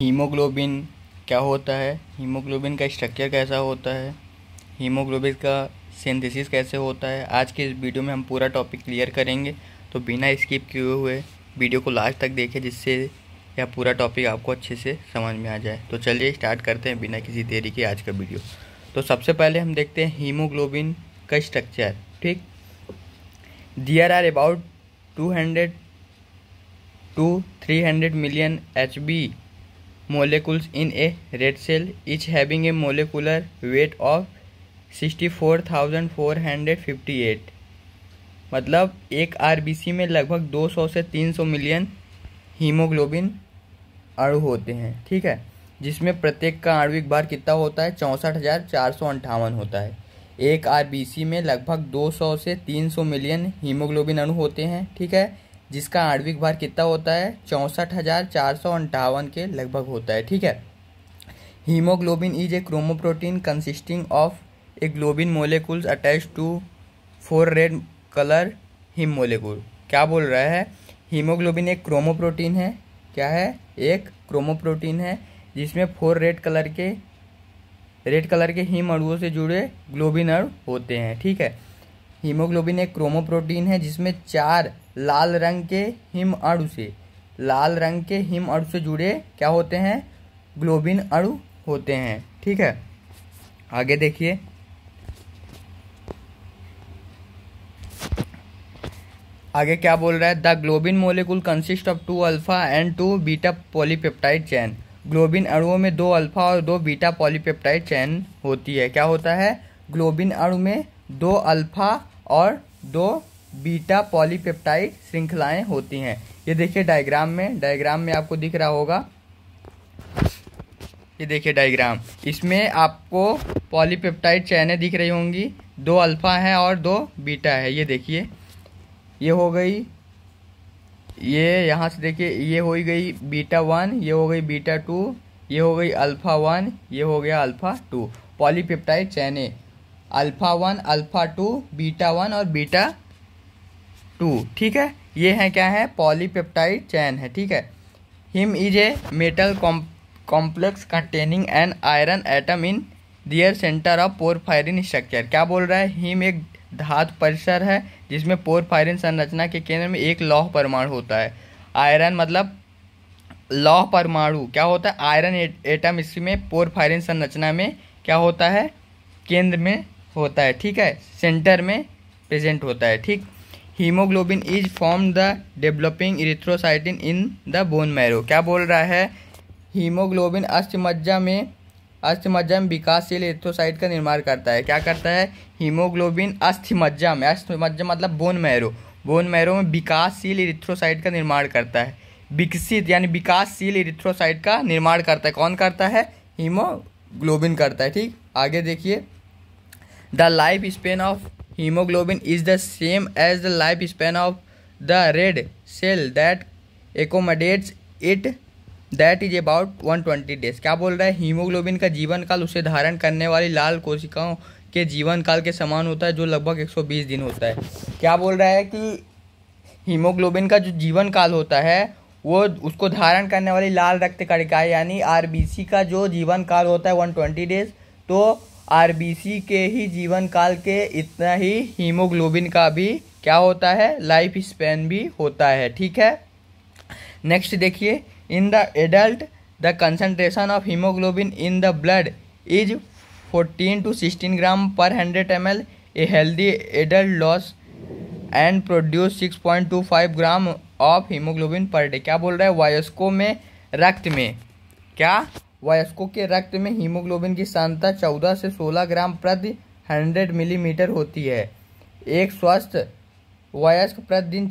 Haemoglobin क्या होता है, हीमोग्लोबिन का स्ट्रक्चर कैसा होता है, हीमोग्लोबिन का सिंथेसिस कैसे होता है। आज के इस वीडियो में हम पूरा टॉपिक क्लियर करेंगे, तो बिना स्किप किए हुए वीडियो को लास्ट तक देखें, जिससे यह पूरा टॉपिक आपको अच्छे से समझ में आ जाए। तो चलिए स्टार्ट करते हैं बिना किसी देरी के आज का वीडियो। तो सबसे पहले हम देखते हैं हीमोग्लोबिन का स्ट्रक्चर। ठीक, there are about 200 to 300 million Hb molecules in a red cell, each having a molecular weight of 64,458। मतलब एक आरबीसी में लगभग 200 से 300 मिलियन हीमोग्लोबिन अणु होते हैं। ठीक है, जिसमें प्रत्येक का आणविक भार कितना होता है, 64,458 होता है। एक आरबीसी में लगभग 200 से 300 मिलियन हीमोग्लोबिन अणु होते हैं। ठीक है, जिसका आणविक भार कितना होता है, 64,458 के लगभग होता है। ठीक है, haemoglobin is a chromoprotein consisting of a globin molecules attach to 4 red colour haem molecule. क्या बोल रहा है, हीमोग्लोबिन एक क्रोमोप्रोटीन है। क्या है, एक क्रोमोप्रोटीन है जिसमें 4 रेड कलर के हीम अणुओं से जुड़े ग्लोबिन अणु होते हैं। ठीक है, हीमोग्लोबिन एक क्रोमोप्रोटीन है जिसमें 4 लाल रंग के हीम अणु से जुड़े क्या होते हैं, ग्लोबिन अणु होते हैं। ठीक है, आगे देखिए। आगे क्या बोल रहा है, the globin molecule consist of 2 alpha and 2 beta polypeptide chain. Globin अणुओं में 2 अल्फा और 2 बीटा पॉलीपेप्टाइड चेन होती है। क्या होता है, ग्लोबिन अणु में 2 अल्फा और 2 बीटा पॉलीपेप्टाइड श्रृंखलाएं होती हैं। ये देखिए डायग्राम में आपको दिख रहा होगा। ये देखिए डायग्राम, इसमें आपको पॉलीपेप्टाइड चैनें दिख रही होंगी। 2 अल्फा है और 2 बीटा है। ये देखिए, ये हो गई, ये यहाँ से देखिए, ये हो गई बीटा 1, ये हो गई बीटा 2, ये हो गई अल्फा 1, ये हो गया अल्फा 2। पॉलीपेप्टाइड चैनें अल्फा 1, अल्फा 2, बीटा 1 और बीटा 2। ठीक है, ये है क्या है, पॉलीपेप्टाइड चैन है। ठीक है, haem is a metal complex containing an iron atom in their centre of porphyrin structure. क्या बोल रहा है, हिम एक धातु परिसर है जिसमें पोरफायरिन संरचना के केंद्र में एक लौह परमाणु होता है। आयरन मतलब लौह परमाणु क्या होता है, आयरन एटम इसमें पोरफायरिन संरचना में क्या होता है, केंद्र में होता है। ठीक है, सेंटर में प्रेजेंट होता है। ठीक, haemoglobin is form the developing erythrocytes in the bone marrow. क्या बोल रहा है, हीमोग्लोबिन अस्थिमज्जा में विकासशील इरिथ्रोसाइट का निर्माण करता है। क्या करता है, हीमोग्लोबिन अस्थिमज्जा मतलब बोन मैरो में विकासशील इरिथ्रोसाइट का निर्माण करता है। विकसित यानी विकासशील इरिथ्रोसाइट का निर्माण करता है। कौन करता है, हीमोग्लोबिन करता है। ठीक, आगे देखिए। The life span of haemoglobin is the same as the life span of the red cell that accommodates it, that is about 120 days. क्या बोल रहा है, हीमोग्लोबिन का जीवन काल उसे धारण करने वाली लाल कोशिकाओं के जीवन काल के समान होता है, जो लगभग 120 दिन होता है। क्या बोल रहा है कि हीमोग्लोबिन का जो जीवन काल होता है वो उसको धारण करने वाली लाल रक्त कणिकाएं यानी आरबीसी का जो जीवन काल होता है 120 डेज, तो आरबीसी के ही जीवन काल के इतना ही हीमोग्लोबिन का भी क्या होता है, लाइफ स्पैन भी होता है। ठीक है, नेक्स्ट देखिए। In the adult, the concentration of hemoglobin in the blood is 14 to 16 gram per 100 ml. A healthy adult loss and produce 6.25 gram of hemoglobin per day. क्या बोल रहा है, वयस्कों के रक्त में हीमोग्लोबिन की सांद्रता 14 से 16 ग्राम प्रति 100 मिलीमीटर होती है। एक स्वस्थ वयस्क प्रतिदिन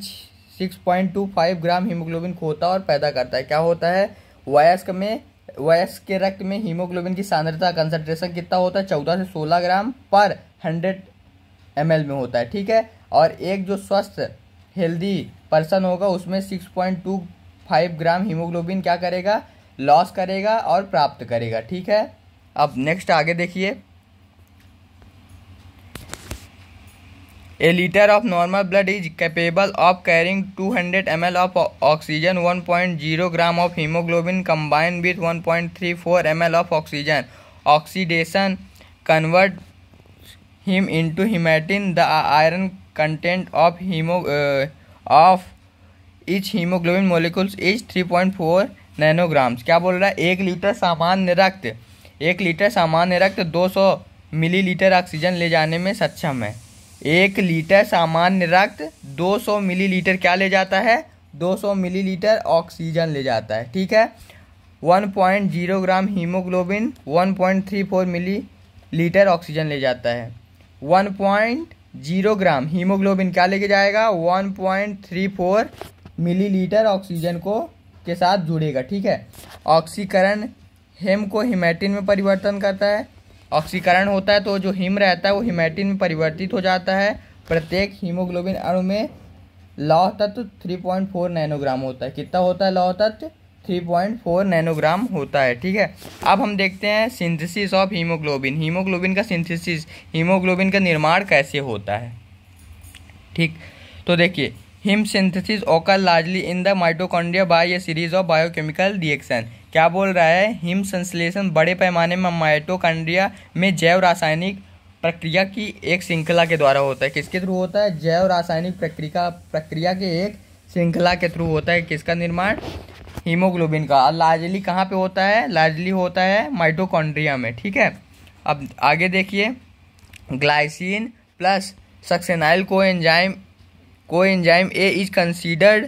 6.25 ग्राम हीमोग्लोबिन खोता और पैदा करता है। क्या होता है, वयस्क के रक्त में हीमोग्लोबिन की सांद्रता कंसंट्रेशन कितना होता है, 14 से 16 ग्राम पर 100 ml में होता है। ठीक है, और एक जो स्वस्थ हेल्दी पर्सन होगा उसमें 6.25 ग्राम हीमोग्लोबिन क्या करेगा, लॉस करेगा और प्राप्त करेगा। ठीक है, अब नेक्स्ट आगे देखिए। A liter of normal blood is capable of carrying 200 ml of oxygen, 1.0 gram of hemoglobin combined with 1.34 ml of oxygen. Oxidation converts heme into hematine. The iron content of each hemoglobin molecules is 3.4 nanograms. क्या बोल रहा है? 1 litre सामान्य रक्त 200 millilitre oxygen ले जाने में सक्षम है। 1 लीटर सामान्य रक्त 200 मिलीलीटर क्या ले जाता है? 200 मिलीलीटर ऑक्सीजन ले जाता है। ठीक है। 1.0 ग्राम हीमोग्लोबिन 1.34 मिलीलीटर ऑक्सीजन ले जाता है। 1.0 ग्राम हीमोग्लोबिन क्या लेके जाएगा? 1.34 मिलीलीटर ऑक्सीजन को के साथ जुड़ेगा। ठीक है। ऑक्सीकरण हेम को हिमैटिन में परिवर्तन करता है। ऑक्सीकरण होता है तो जो हिम रहता है वो हिमैटिन में परिवर्तित हो जाता है। प्रत्येक हीमोग्लोबिन अणु में लौह तत्व 3.4 नैनोग्राम होता है। कितना होता है लौह तत्व? 3.4 नैनोग्राम होता है। ठीक है। अब हम देखते हैं सिंथेसिस ऑफ हीमोग्लोबिन। हीमोग्लोबिन का सिंथेसिस, हीमोग्लोबिन का निर्माण कैसे होता है। ठीक, तो देखिए, haem synthesis occur largely in the mitochondria by a series of biochemical reaction. क्या बोल रहा है? हिम संश्लेषण बड़े पैमाने में माइटोकॉन्ड्रिया में जैव रासायनिक प्रक्रिया की एक श्रृंखला के द्वारा होता है। किसके थ्रू होता है? जैव रासायनिक प्रक्रिया के एक श्रृंखला के थ्रू होता है। किसका निर्माण? हीमोग्लोबिन का। लार्जली कहाँ पे होता है? लार्जली होता है माइटोकॉन्ड्रिया में। ठीक है। अब आगे देखिए, glycine plus succinyl coenzyme A is considered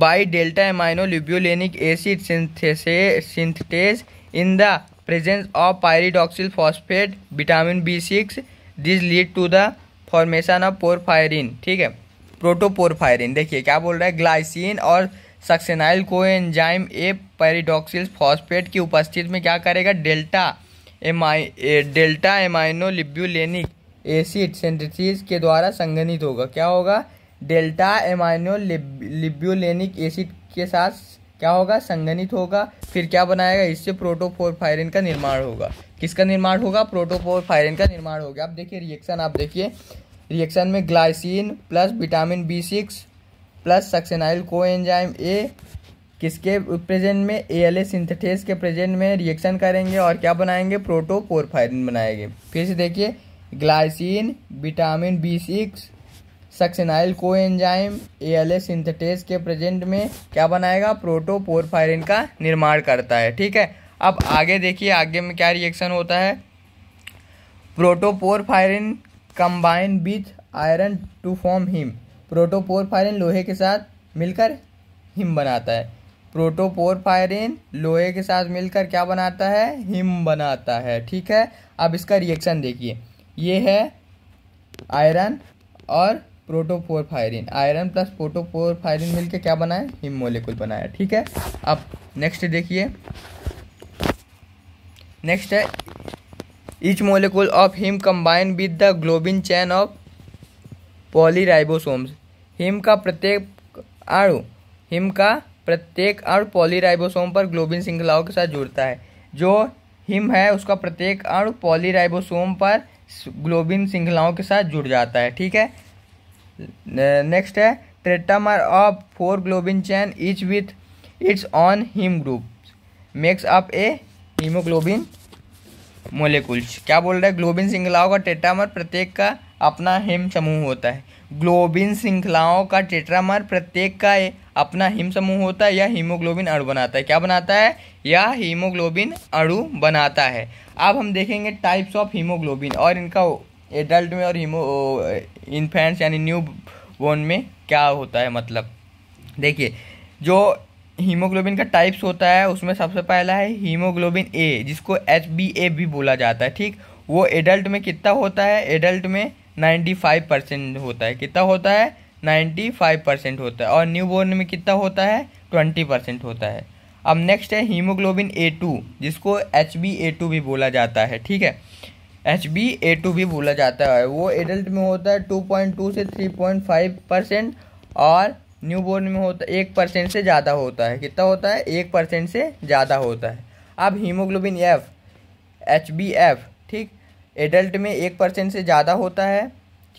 by delta amino lipulenic acid synthase in the presence of pyridoxal phosphate vitamin B6. This lead to the formation of porphyrin। ठीक है, प्रोटोपोरफायरिन। देखिए क्या बोल रहा है? ग्लाइसिन और सक्सेनाइल कोएंजाइम ए पायरिडॉक्सिल फॉस्फेट की उपस्थिति में क्या करेगा? डेल्टा एमाइनो लिप्युलेनिक एसिड सिंथेसिस के द्वारा संघनित होगा। क्या होगा? डेल्टा एमाइनो लिप्युलेनिक एसिड के साथ क्या होगा? संघनित होगा। फिर क्या बनाएगा? इससे प्रोटोपोरफायरिन का निर्माण होगा। किसका निर्माण होगा? प्रोटोपोरफायरिन का निर्माण होगा। अब देखिए रिएक्शन, आप देखिए रिएक्शन में glycine plus vitamin B6 plus succinyl coenzyme A किसके प्रेजेंट में? ALA सिंथेटेस के प्रेजेंट में रिएक्शन करेंगे और क्या बनाएंगे? प्रोटोपोरफायरिन बनाएंगे। फिर से देखिए, glycine, vitamin B6, succinyl coenzyme ALA synthetase के प्रेजेंट में क्या बनाएगा? प्रोटोपोरफायरिन का निर्माण करता है। ठीक है। अब आगे देखिए, आगे में क्या रिएक्शन होता है? Protoporphyrin combine with iron to form haem. Protoporphyrin लोहे के साथ मिलकर हिम बनाता है। प्रोटोपोरफायरिन लोहे के साथ मिलकर क्या बनाता है? हिम बनाता है। ठीक है। अब इसका रिएक्शन देखिए, ये है आयरन और प्रोटोपोरफायरिन। आयरन प्लस प्रोटोपोरफायरिन मिलकर क्या बनाए? हिम मोलेकुल बनाया। ठीक है। अब नेक्स्ट देखिए, नेक्स्ट है each molecule of haem combine with the globin chain of polyribosomes. Haem का प्रत्येक अणु पॉलीराइबोसोम पर ग्लोबिन श्रृंखलाओं के साथ जुड़ता है। जो हिम है उसका प्रत्येक अणु पॉलीराइबोसोम पर ग्लोबिन श्रृंखलाओं के साथ जुड़ जाता है। ठीक है। नेक्स्ट है tetramer of 4 globin chain each with its own haem group makes up a haemoglobin molecules. क्या बोल रहा है? ग्लोबिन श्रृंखलाओं का टेट्रामर प्रत्येक का अपना हिम समूह होता है। ग्लोबिन श्रृंखलाओं का टेट्रामर प्रत्येक का अपना हिम समूह होता है या हीमोग्लोबिन अणु बनाता है। क्या बनाता है? या हीमोग्लोबिन अणु बनाता है। अब हम देखेंगे टाइप्स ऑफ हीमोग्लोबिन और इनका एडल्ट में और इन्फेंट्स यानी न्यू बोर्न में क्या होता है। मतलब देखिए, जो हीमोग्लोबिन का टाइप्स होता है उसमें सबसे पहला है हीमोग्लोबिन ए, जिसको HbA भी बोला जाता है। ठीक, वो एडल्ट में कितना होता है? एडल्ट में 95% होता है। कितना होता है? 95% होता है। और न्यू बोर्न में कितना होता है? 20% होता है। अब नेक्स्ट है हीमोग्लोबिन A2, जिसको HbA2 भी बोला जाता है। ठीक है, HbA2 भी बोला जाता है। वो एडल्ट में होता है 2.2 से 3.5% और न्यू बोर्न में होता है 1% से ज़्यादा होता है। कितना होता है? 1% से ज़्यादा होता है। अब हीमोग्लोबिन F, HbF, ठीक, एडल्ट में 1% से ज़्यादा होता है।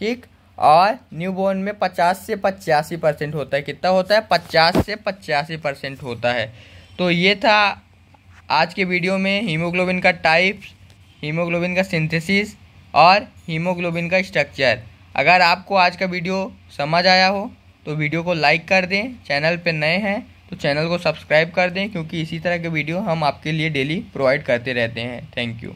ठीक। और न्यूबॉर्न में 50 से 85% होता है। कितना होता है? 50 से 85% होता है। तो ये था आज के वीडियो में हीमोग्लोबिन का टाइप्स, हीमोग्लोबिन का सिंथेसिस और हीमोग्लोबिन का स्ट्रक्चर। अगर आपको आज का वीडियो समझ आया हो तो वीडियो को लाइक कर दें। चैनल पे नए हैं तो चैनल को सब्सक्राइब कर दें, क्योंकि इसी तरह के वीडियो हम आपके लिए डेली प्रोवाइड करते रहते हैं। Thank you.